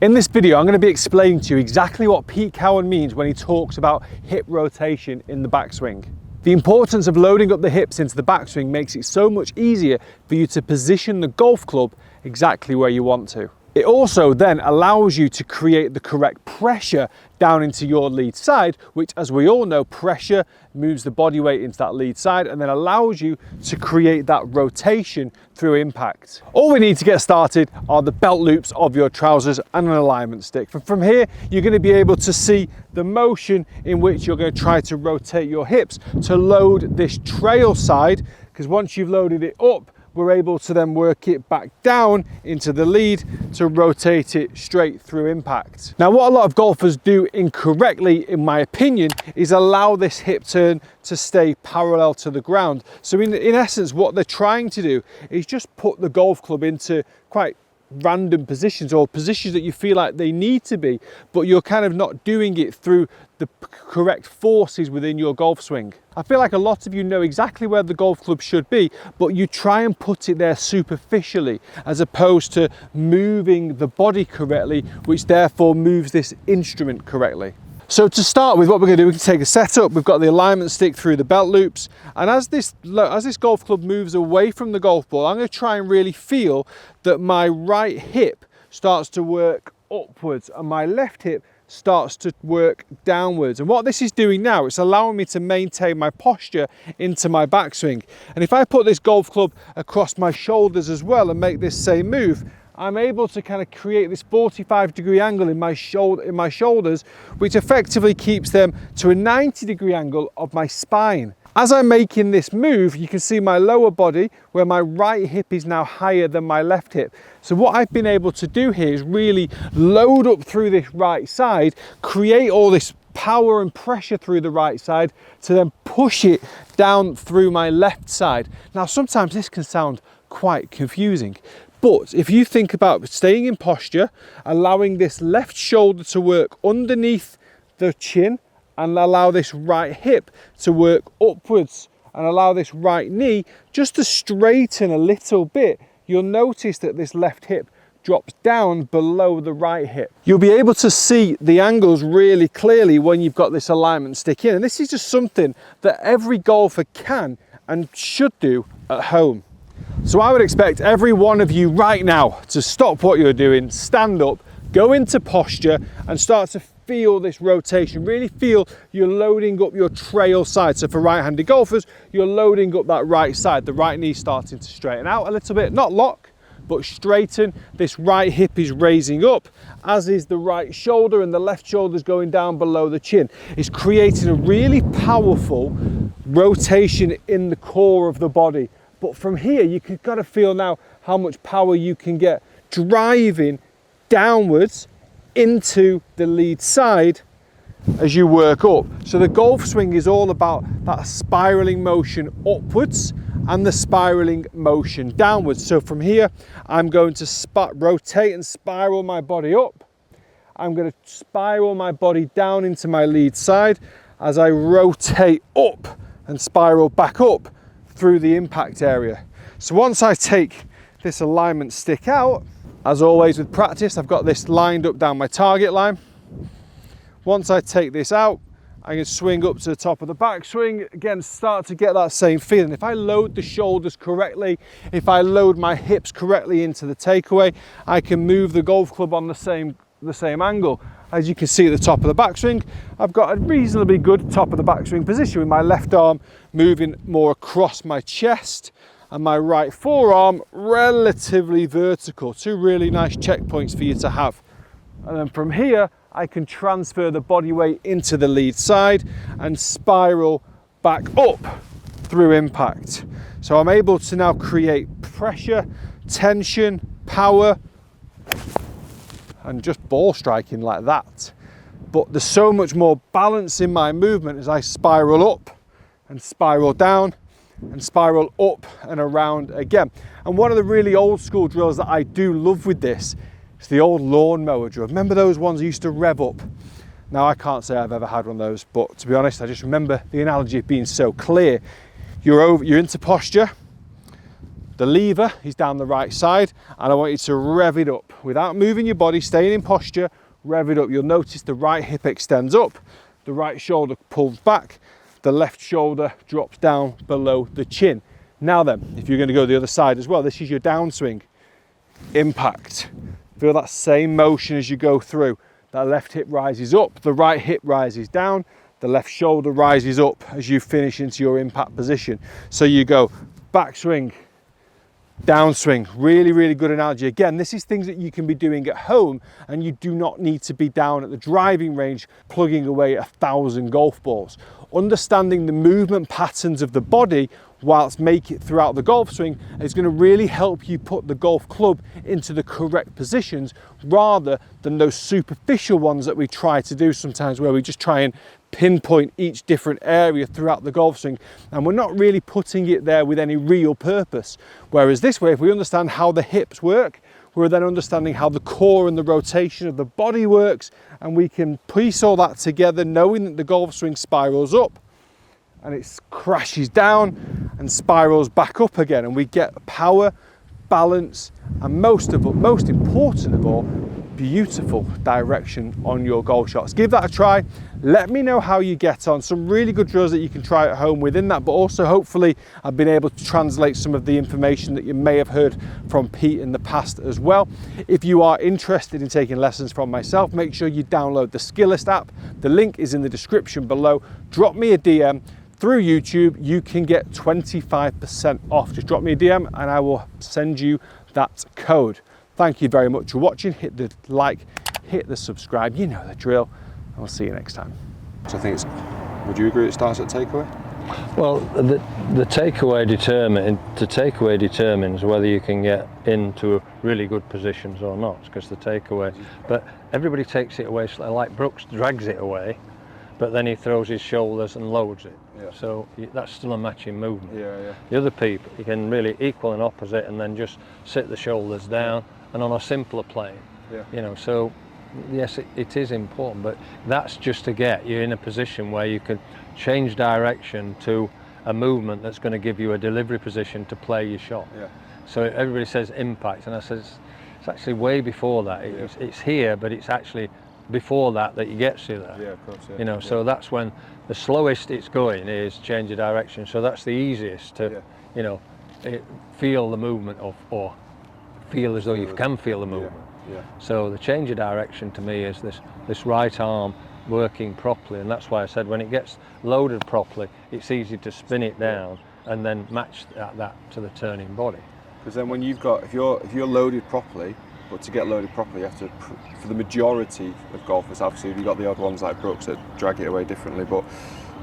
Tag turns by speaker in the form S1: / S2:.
S1: In this video, I'm going to be explaining to you exactly what Pete Cowen means when he talks about hip rotation in the backswing. The importance of loading up the hips into the backswing makes it so much easier for you to position the golf club exactly where you want to. It also then allows you to create the correct pressure down into your lead side, which, as we all know, pressure moves the body weight into that lead side and then allows you to create that rotation through impact. All we need to get started are the belt loops of your trousers and an alignment stick. From here, you're going to be able to see the motion in which you're going to try to rotate your hips to load this trail side, because once you've loaded it up, we're able to then work it back down into the lead to rotate it straight through impact. Now, what a lot of golfers do incorrectly, in my opinion, is allow this hip turn to stay parallel to the ground. So in essence, what they're trying to do is just put the golf club into quite random positions, or positions that you feel like they need to be, but you're kind of not doing it through the correct forces within your golf swing. I feel like a lot of you know exactly where the golf club should be, but you try and put it there superficially as opposed to moving the body correctly, which therefore moves this instrument correctly. So to start with, what we're going to do, we can take a setup. We've got the alignment stick through the belt loops, and as this golf club moves away from the golf ball, I'm going to try and really feel that my right hip starts to work upwards and my left hip starts to work downwards. And what this is doing now, it's allowing me to maintain my posture into my backswing. And if I put this golf club across my shoulders as well and make this same move, I'm able to kind of create this 45-degree angle in my shoulders, which effectively keeps them to a 90-degree angle of my spine. As I'm making this move, you can see my lower body where my right hip is now higher than my left hip. So what I've been able to do here is really load up through this right side, create all this power and pressure through the right side to then push it down through my left side. Now, sometimes this can sound quite confusing, but if you think about staying in posture, allowing this left shoulder to work underneath the chin and allow this right hip to work upwards and allow this right knee just to straighten a little bit, you'll notice that this left hip drops down below the right hip. You'll be able to see the angles really clearly when you've got this alignment stick in. And this is just something that every golfer can and should do at home. So I would expect every one of you right now to stop what you're doing, stand up, go into posture and start to feel this rotation. Really feel you're loading up your trail side. So for right-handed golfers, you're loading up that right side. The right knee starting to straighten out a little bit, not lock, but straighten. This right hip is raising up, as is the right shoulder, and the left shoulder is going down below the chin. It's creating a really powerful rotation in the core of the body. But from here, you've got to feel now how much power you can get driving downwards into the lead side as you work up. So the golf swing is all about that spiraling motion upwards and the spiraling motion downwards. So from here, I'm going to rotate and spiral my body up. I'm going to spiral my body down into my lead side as I rotate up and spiral back up through the impact area. So once I take this alignment stick out, as always with practice, I've got this lined up down my target line. Once I take this out, I can swing up to the top of the backswing. Again, start to get that same feeling. If I load the shoulders correctly, if I load my hips correctly into the takeaway, I can move the golf club on the same angle. As you can see at the top of the backswing, I've got a reasonably good top of the backswing position with my left arm moving more across my chest and my right forearm relatively vertical. Two really nice checkpoints for you to have. And then from here, I can transfer the body weight into the lead side and spiral back up through impact. So I'm able to now create pressure, tension, power, and just ball striking like that. But there's so much more balance in my movement as I spiral up and spiral down and spiral up and around again. And one of the really old school drills that I do love with this is the old lawnmower drill. Remember those ones I used to rev up? Now, I can't say I've ever had one of those, but to be honest, I just remember the analogy of being so clear. You're into posture, The lever is down the right side, and I want you to rev it up without moving your body, staying in posture. Rev it up. You'll notice the right hip extends up, the right shoulder pulls back, the left shoulder drops down below the chin. Now then, if you're going to go the other side as well, this is your downswing. Impact. Feel that same motion as you go through. That left hip rises up, the right hip rises down, the left shoulder rises up as you finish into your impact position. So you go backswing, downswing. Really, really good analogy. Again, this is things that you can be doing at home, and you do not need to be down at the driving range plugging away 1,000 golf balls. Understanding the movement patterns of the body whilst make it throughout the golf swing is going to really help you put the golf club into the correct positions, rather than those superficial ones that we try to do sometimes, where we just try and pinpoint each different area throughout the golf swing, and we're not really putting it there with any real purpose. Whereas this way, if we understand how the hips work, we're then understanding how the core and the rotation of the body works, and we can piece all that together, knowing that the golf swing spirals up and it crashes down and spirals back up again, and we get power, balance, and most important of all, beautiful direction on your golf shots. Give that a try. Let me know how you get on. Some really good drills that you can try at home within that, but also hopefully I've been able to translate some of the information that you may have heard from Pete in the past as well. If you are interested in taking lessons from myself, make sure you download the Skillist app. The link is in the description below. Drop me a DM through YouTube. You can get 25% off. Just drop me a DM and I will send you that code. Thank you very much for watching. Hit the like, hit the subscribe, you know the drill. I'll see you next time.
S2: So I think would you agree it starts at takeaway?
S3: Well, the takeaway determines whether you can get into really good positions or not, because the takeaway, but everybody takes it away, like Brooks drags it away, but then he throws his shoulders and loads it. Yeah. So that's still a matching movement.
S2: Yeah.
S3: The other people, you can really equal and opposite and then just sit the shoulders down and on a simpler plane.
S2: Yeah.
S3: So yes, it is important, but that's just to get you in a position where you can change direction to a movement that's going to give you a delivery position to play your shot.
S2: Yeah.
S3: So everybody says impact, and I said it's actually way before that. It's here, but it's actually before that you get to there.
S2: Yeah, of course. Yeah.
S3: So that's when the slowest it's going is change of direction. So that's the easiest to, feel the movement or feel as though you can feel the movement.
S2: Yeah.
S3: So the change of direction to me is this right arm working properly, and that's why I said when it gets loaded properly, it's easy to spin it down and then match that to the turning body.
S2: Because then when if you're loaded properly, but to get loaded properly, you have to, for the majority of golfers, obviously you've got the odd ones like Brooks that drag it away differently, but